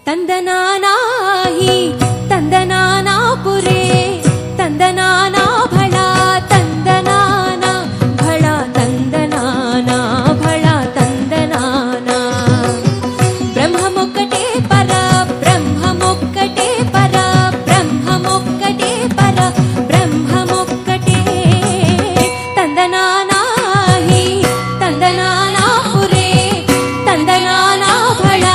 ತಂದನಾನಾ ಹಿ ತಂದನಾನಾ ಪುರೇ ತಂದನಾನಾ ಭಳ ತಂದನಾನಾ ಭಳ ತಂದನಾನಾ ಭಳ ತಂದನಾನಾ ಬ್ರಹ್ಮಮೊಕ್ಕಟೇ ಪರ ಬ್ರಹ್ಮಮೊಕ್ಕಟೇ ಪರ ಬ್ರಹ್ಮಮೊಕ್ಕಟೇ ಪರ ಬ್ರಹ್ಮಮೊಕ್ಕಟೇ ತಂದನಾನಾ ಹಿ ತಂದನಾನಾ ಪುರೇ ತಂದನಾನಾ ಭಳ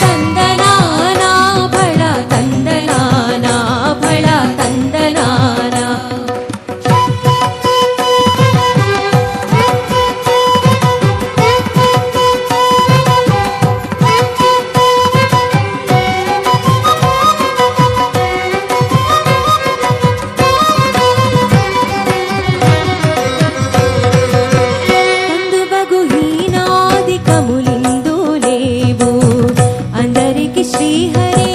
ತಂದನಾನಾ ಭಳ ತಂದನಾನಾ ಭಳ ತಂದನಾನಾ కందు బగు హీనాది కములిందు లేవు అందరికి శ్రీహరే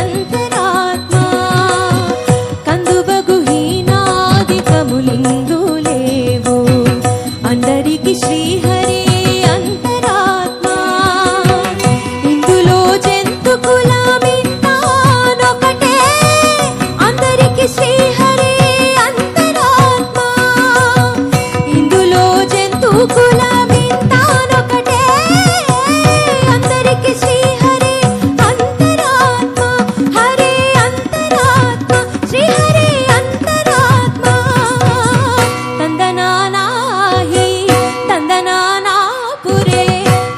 అంతరాత్మ కందు బగు హీనాది కములిందు లేవు అందరికి శ్రీహరే అంతరాత్మ ఇందులో జంతు కులమింతానొకటే అందరికి శ్రీహరే అంతరాత్మ ఇందులో జంతు కులమింతానొకటే అందరికి శ్రీహరే అంతరాత్మ హరే అంతరాత్మ శ్రీహరే అంతరాత్మ తందనానా హి తందనానా పురే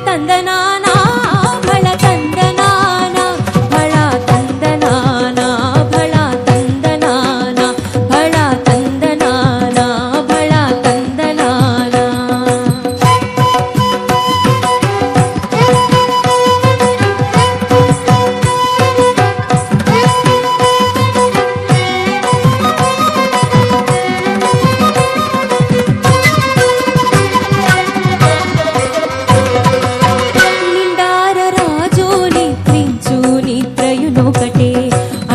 తందనానా భళ తందనానా భళ తందనానా భళ తందనానా భళ తందనానా భళ తందనానా నిండార రాజు నిద్రించు నిద్రయునొకటే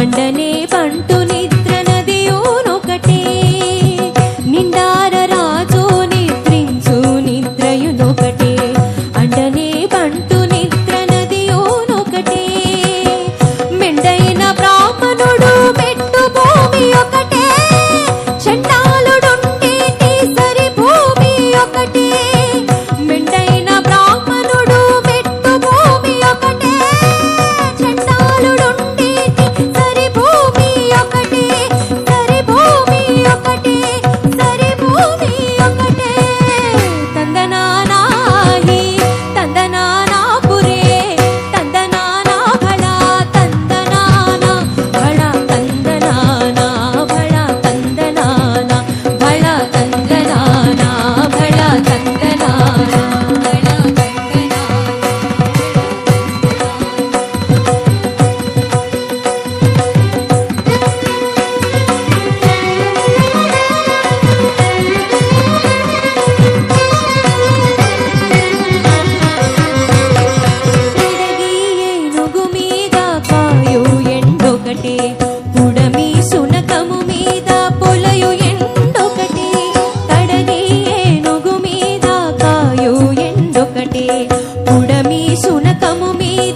అండనే బంటు నిద్ర నదియునొకటే నిండార రాజు నిద్రించు నిద్రయునొకటే అండనే బంటు నిద్ర నదియునొకటే మెండైన బ్రాహ్మణుడు మెట్టు భూమి ఒకటే చండాలుడుండేటి సరి భూమి ఒకటే మెండైన బ్రాహ్మణుడు మెట్టు భూమి ఒకటే చండాలుడుండేటి సరి భూమి ఒకటే సరి భూమి ఒకటే సరి భూమి ఒకటే తందనానా హి తందనానా పురే తందనానా భళ తందనానా భళ తందనానా భళ తందనానా భళ తందనానా భళ తందనానా భళ తందనానా తిరగి ఏనుగు మీద కాయు ఎండొకటే పుడమి సునకము మీద పొలయు ఎండొకటే తడగి ఏనుగు మీద కాయు ఎండొకటే పుడమి సునకము మీద